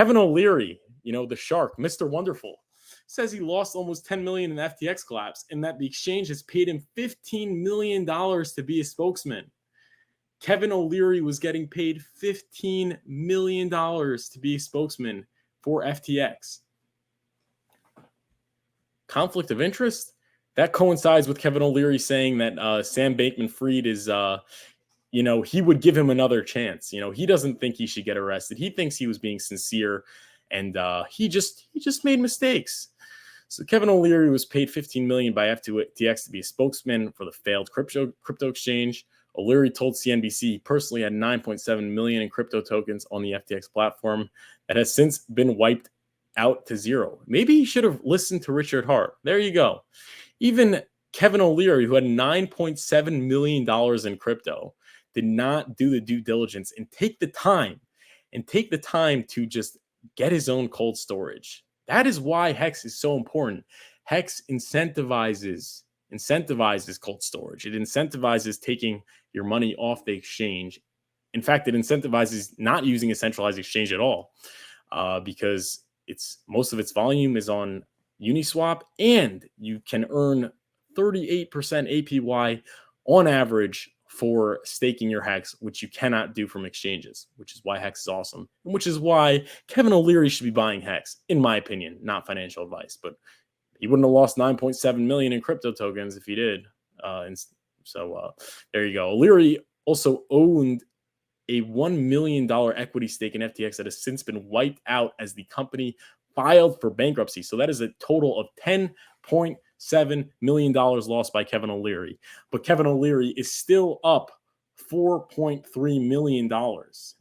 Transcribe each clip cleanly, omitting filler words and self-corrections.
Kevin O'Leary, the shark, Mr. Wonderful, says he lost almost $10 million in FTX collapse and that the exchange has paid him $15 million to be a spokesman. Kevin O'Leary was getting paid $15 million to be a spokesman for FTX. Conflict of interest? That coincides with Kevin O'Leary saying that Sam Bankman-Fried is, he would give him another chance. He doesn't think he should get arrested. He thinks he was being sincere, and he just made mistakes. So Kevin O'Leary was paid $15 million by FTX to be a spokesman for the failed crypto exchange. O'Leary told CNBC he personally had 9.7 million in crypto tokens on the FTX platform that has since been wiped out to zero. Maybe he should have listened to Richard Hart. There you go. Even Kevin O'Leary, who had $9.7 million in crypto, did not do the due diligence and take the time to just get his own cold storage. That is why Hex is so important. Hex incentivizes cold storage. It incentivizes taking your money off the exchange. In fact, it incentivizes not using a centralized exchange at all because most of its volume is on Uniswap, and you can earn 38% APY on average for staking your Hex, which you cannot do from exchanges, which is why Hex is awesome, and which is why Kevin O'Leary should be buying Hex, in my opinion, not financial advice, but he wouldn't have lost 9.7 million in crypto tokens if he did. There you go. O'Leary also owned a $1 million equity stake in FTX that has since been wiped out as the company filed for bankruptcy. So that is a total of $10.7 million lost by Kevin O'Leary. But Kevin O'Leary is still up $4.3 million.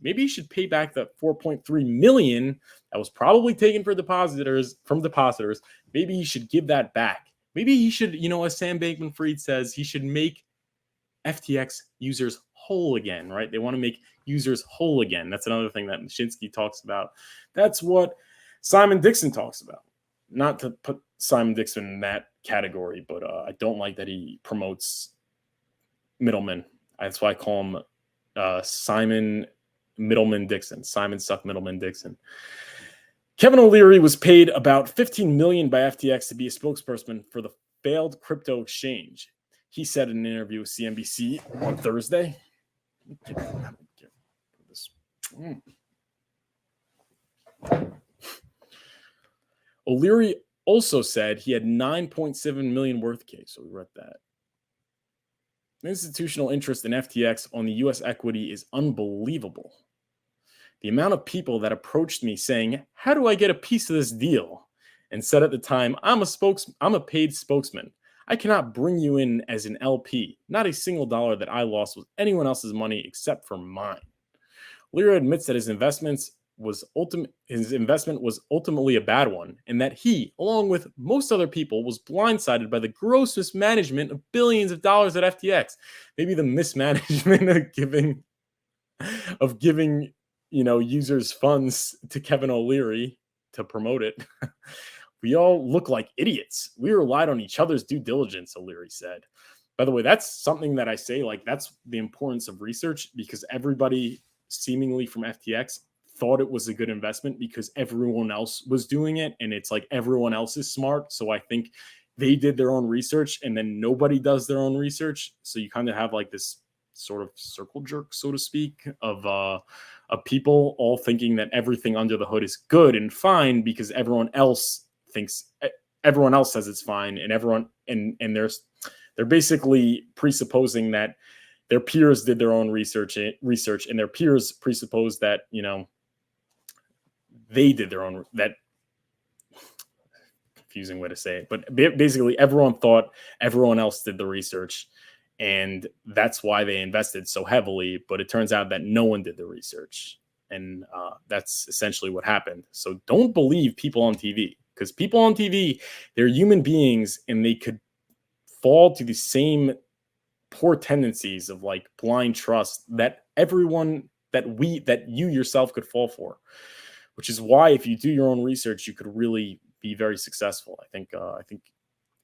Maybe he should pay back that $4.3 million that was probably taken from depositors. Maybe he should give that back. Maybe he should, as Sam Bankman-Fried says, he should make FTX users whole again, right? They want to make users whole again. That's another thing that Mashinsky talks about. That's what Simon Dixon talks about. Not to put Simon Dixon in that category, but I don't like that he promotes middlemen. That's why I call him Simon Middleman Dixon. Simon Suck Middleman Dixon. Kevin O'Leary was paid about $15 million by FTX to be a spokesperson for the failed crypto exchange. He said in an interview with CNBC on Thursday. O'Leary also said he had 9.7 million worth case. So we read that. Institutional interest in FTX on the U.S. equity is unbelievable. The amount of people that approached me saying, "How do I get a piece of this deal?" and said at the time, I'm a paid spokesman. I cannot bring you in as an LP. Not a single dollar that I lost was anyone else's money except for mine. O'Leary admits that his investment was ultimately a bad one, and that he, along with most other people, was blindsided by the gross mismanagement of billions of dollars at FTX. Maybe the mismanagement of giving users funds to Kevin O'Leary to promote it. We all look like idiots. We relied on each other's due diligence, O'Leary said. By the way, that's something that I say, that's the importance of research, because everybody seemingly from FTX thought it was a good investment because everyone else was doing it. And it's like everyone else is smart. So I think they did their own research and then nobody does their own research. So you kind of have this sort of circle jerk, so to speak, of people all thinking that everything under the hood is good and fine because everyone else says it's fine, and they're basically presupposing that their peers did their own research, and their peers presuppose that they did their own. That confusing way to say it, but basically everyone thought everyone else did the research, and that's why they invested so heavily. But it turns out that no one did the research, and that's essentially what happened. So don't believe people on TV. Because people on TV, they're human beings, and they could fall to the same poor tendencies of blind trust that that you yourself could fall for. Which is why if you do your own research, you could really be very successful. I think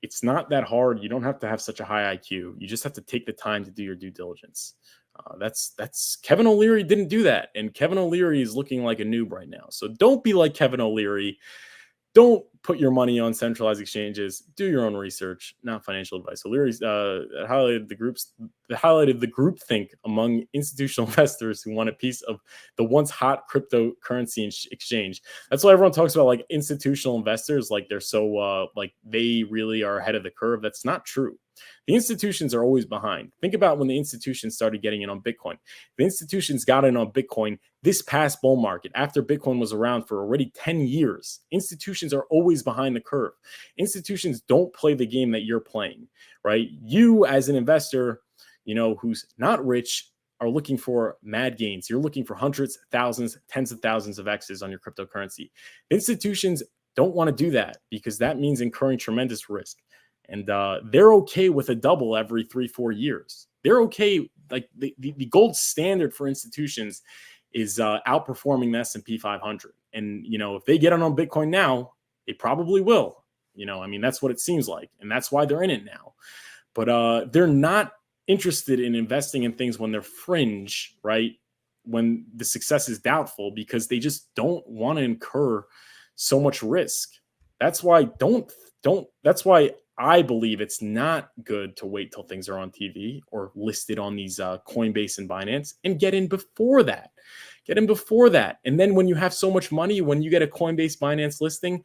it's not that hard. You don't have to have such a high IQ. You just have to take the time to do your due diligence. That's Kevin O'Leary didn't do that, and Kevin O'Leary is looking like a noob right now. So don't be like Kevin O'Leary. Don't put your money on centralized exchanges. Do your own research, not financial advice. O'Leary's highlighted the groupthink among institutional investors who want a piece of the once hot cryptocurrency exchange. That's why everyone talks about like institutional investors, like they're so like they really are ahead of the curve. That's not true. The institutions are always behind. Think about when the institutions started getting in on Bitcoin. The institutions got in on Bitcoin this past bull market after Bitcoin was around for already 10 years. Institutions are always behind the curve. Institutions don't play the game that you're playing, right? You as an investor, who's not rich, are looking for mad gains. You're looking for hundreds, thousands, tens of thousands of X's on your cryptocurrency. Institutions don't want to do that because that means incurring tremendous risk. And they're okay with a double every 3-4 years. They're okay. Like the gold standard for institutions is outperforming the S&P 500. And, if they get on Bitcoin now, they probably will. That's what it seems like. And that's why they're in it now. But they're not interested in investing in things when they're fringe, right? When the success is doubtful, because they just don't want to incur so much risk. That's why that's why I believe it's not good to wait till things are on TV or listed on these Coinbase and Binance and get in before that. Get in before that. And then when you have so much money, when you get a Coinbase Binance listing,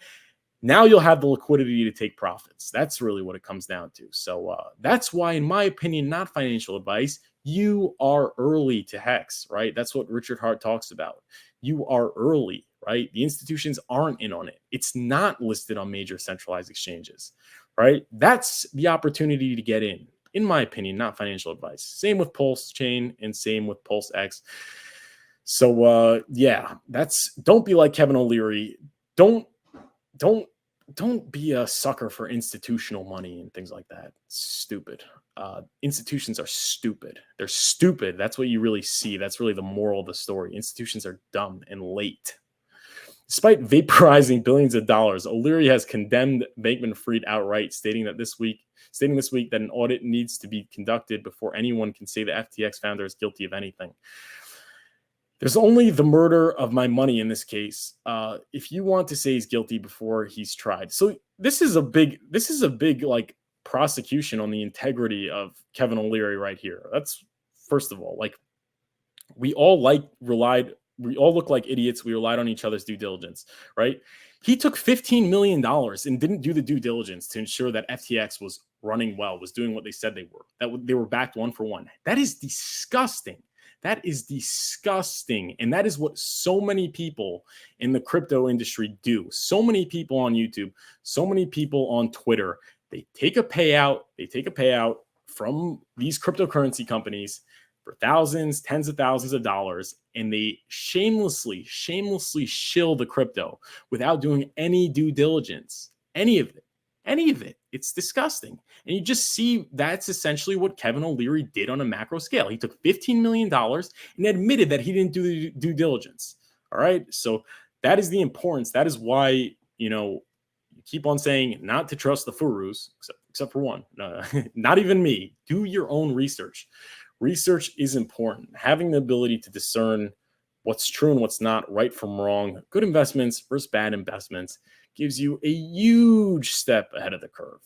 now you'll have the liquidity to take profits. That's really what it comes down to. So that's why, in my opinion, not financial advice, you are early to Hex, right? That's what Richard Hart talks about. You are early, right? The institutions aren't in on it. It's not listed on major centralized exchanges, right? That's the opportunity to get in my opinion, not financial advice. Same with pulsechain and same with pulsex. So yeah, don't be like Kevin O'Leary. Don't be a sucker for institutional money and things like that. Stupid. Institutions are stupid. They're stupid. That's what you really see. That's really the moral of the story. Institutions are dumb and late. Despite vaporizing billions of dollars, O'Leary has condemned Bankman-Fried outright, stating this week that an audit needs to be conducted before anyone can say the FTX founder is guilty of anything. There's only the murder of my money in this case. If you want to say he's guilty before he's tried. So this is a big like prosecution on the integrity of Kevin O'Leary right here. That's first of all, like we all look like idiots. We relied on each other's due diligence, right? He took $15 million and didn't do the due diligence to ensure that FTX was running well, was doing what they said they were, that they were backed 1-for-1. That is disgusting. That is disgusting. And that is what so many people in the crypto industry do. So many people on YouTube, so many people on Twitter, they take a payout from these cryptocurrency companies for thousands, tens of thousands of dollars, and they shamelessly shill the crypto without doing any due diligence, any of it. It's disgusting. And you just see that's essentially what Kevin O'Leary did on a macro scale. He took $15 million and admitted that he didn't do the due diligence. All right. So that is the importance. That is why, you keep on saying not to trust the Furus, except for one. Not even me. Do your own research. Research is important. Having the ability to discern what's true and what's not, right from wrong, good investments versus bad investments, gives you a huge step ahead of the curve.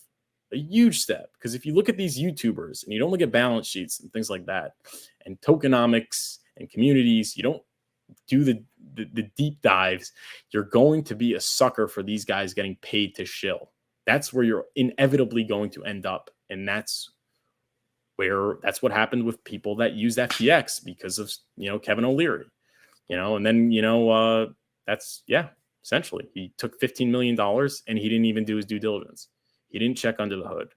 A huge step. Because if you look at these YouTubers and you don't look at balance sheets and things like that, and tokenomics and communities, you don't do the deep dives, you're going to be a sucker for these guys getting paid to shill. That's where you're inevitably going to end up. And that's what happened with people that used FTX because of, Kevin O'Leary, and then, essentially he took $15 million and he didn't even do his due diligence. He didn't check under the hood.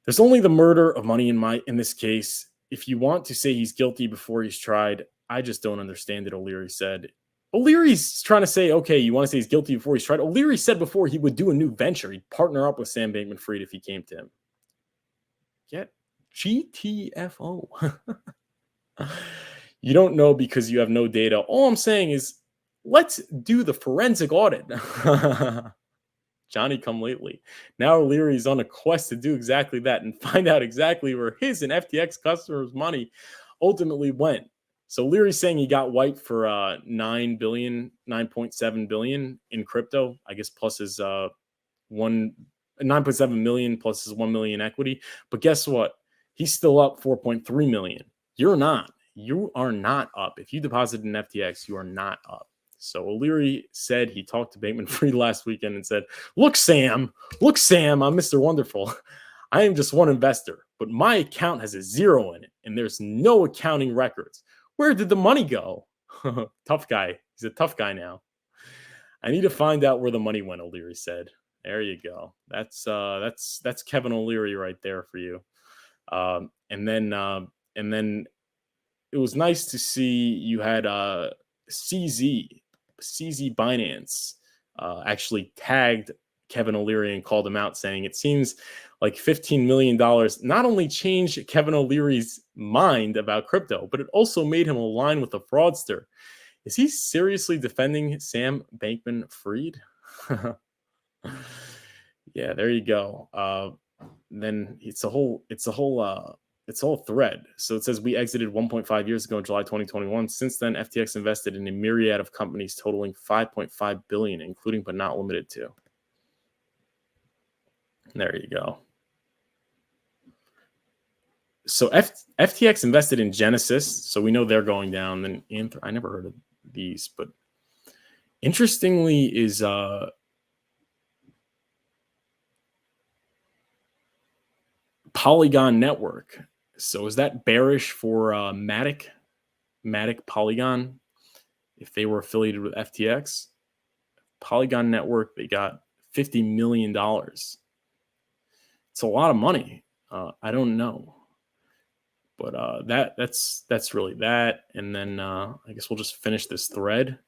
There's only the murder of money in this case. If you want to say he's guilty before he's tried, I just don't understand it. O'Leary said. O'Leary's trying to say, okay, you want to say he's guilty before he's tried. O'Leary said before he would do a new venture. He'd partner up with Sam Bankman-Fried if he came to him. Get GTFO. You don't know because you have no data. All I'm saying is let's do the forensic audit. Johnny come lately. Now Leary's on a quest to do exactly that and find out exactly where his and FTX customers' money ultimately went. So Leary's saying he got wiped for 9.7 billion in crypto, I guess, plus his 9.7 million plus his 1 million equity. But guess what? He's still up 4.3 million. You're not. You are not up. If you deposited in FTX, you are not up. So O'Leary said he talked to Bankman-Fried last weekend and said, look, Sam, I'm Mr. Wonderful. I am just one investor, but my account has a zero in it, and there's no accounting records. Where did the money go? Tough guy. He's a tough guy now. I need to find out where the money went, O'Leary said. There you go. That's Kevin O'Leary right there for you. And then it was nice to see you had CZ Binance actually tagged Kevin O'Leary and called him out, saying it seems like $15 million not only changed Kevin O'Leary's mind about crypto, but it also made him align with a fraudster. Is he seriously defending Sam Bankman-Fried? Yeah, there you go. Then it's a whole thread. So it says we exited 1.5 years ago in July 2021. Since then, FTX invested in a myriad of companies totaling 5.5 billion, including but not limited to. There you go. So FTX invested in Genesis, so we know they're going down. Then I never heard of these, but interestingly is Polygon Network. So is that bearish for Matic Polygon if they were affiliated with FTX? Polygon Network, they got $50 million. It's a lot of money. I don't know. But that's really that. And then I guess we'll just finish this thread.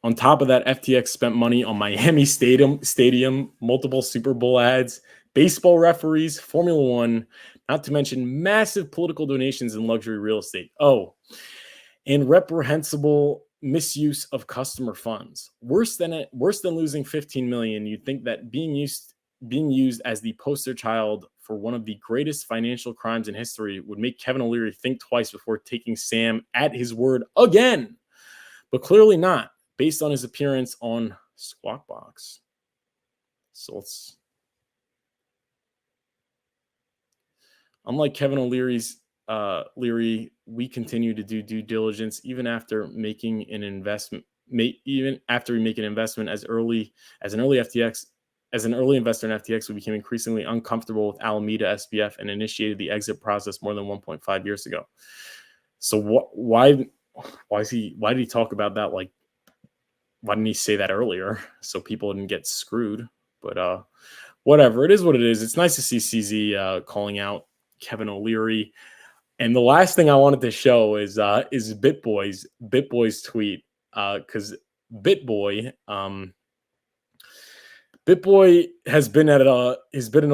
On top of that, FTX spent money on Miami Stadium, multiple Super Bowl ads, baseball referees, Formula One, not to mention massive political donations in luxury real estate. Oh, and reprehensible misuse of customer funds. Worse than losing 15 million. You'd think that being used as the poster child for one of the greatest financial crimes in history would make Kevin O'Leary think twice before taking Sam at his word again. But clearly not, based on his appearance on Squawk Box. So unlike Kevin O'Leary's Leary, we continue to do due diligence even after making an investment. Even after we make an investment as an early investor in FTX, we became increasingly uncomfortable with Alameda SBF and initiated the exit process more than 1.5 years ago. So why did he talk about that? Like, why didn't he say that earlier so people didn't get screwed? But whatever, it is what it is. It's nice to see CZ calling out Kevin O'Leary. And the last thing I wanted to show is BitBoy's tweet, because BitBoy has been in a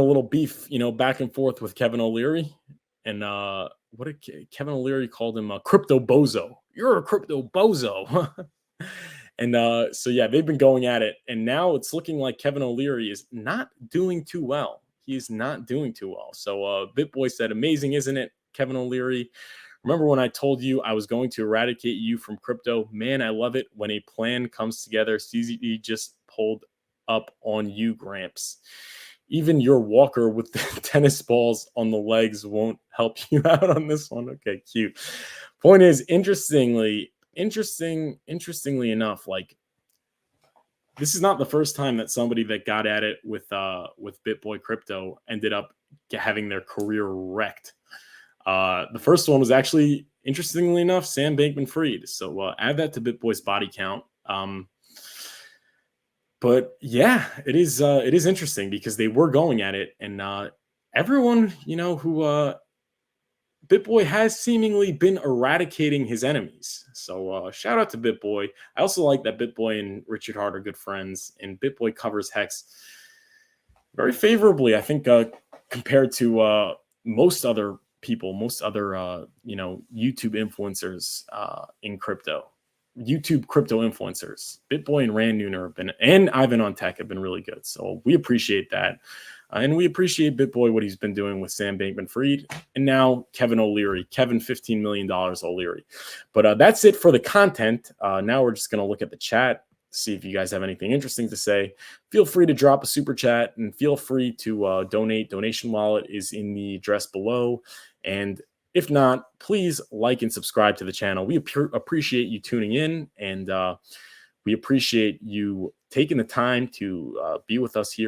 little beef, back and forth with Kevin O'Leary. And what did Kevin O'Leary called him? A crypto bozo. You're a crypto bozo. And so yeah, they've been going at it, and now it's looking like Kevin O'Leary is not doing too well. He is not doing too well. So BitBoy said, "Amazing, isn't it, Kevin O'Leary? Remember when I told you I was going to eradicate you from crypto? Man, I love it when a plan comes together. CZD just pulled up on you, Gramps. Even your walker with the tennis balls on the legs won't help you out on this one." Okay, cute. Point is, interestingly enough, like, this is not the first time that somebody that got at it with BitBoy Crypto ended up having their career wrecked. The first one was actually, interestingly enough, Sam Bankman-Fried. So add that to BitBoy's body count. But yeah, it is interesting because they were going at it, and everyone who BitBoy has seemingly been eradicating his enemies. So shout out to BitBoy. I also like that BitBoy and Richard Hart are good friends, and BitBoy covers Hex very favorably, I think, compared to most other people, YouTube influencers in crypto. YouTube crypto influencers. BitBoy and Rand Nooner have been, and Ivan on Tech have been really good. So we appreciate that. And we appreciate BitBoy, what he's been doing with Sam Bankman-Fried. And now Kevin O'Leary, Kevin $15 million O'Leary. But that's it for the content. Now we're just going to look at the chat, see if you guys have anything interesting to say. Feel free to drop a super chat and feel free to donate. Donation wallet is in the address below. And if not, please like and subscribe to the channel. We appreciate you tuning in, and we appreciate you taking the time to be with us here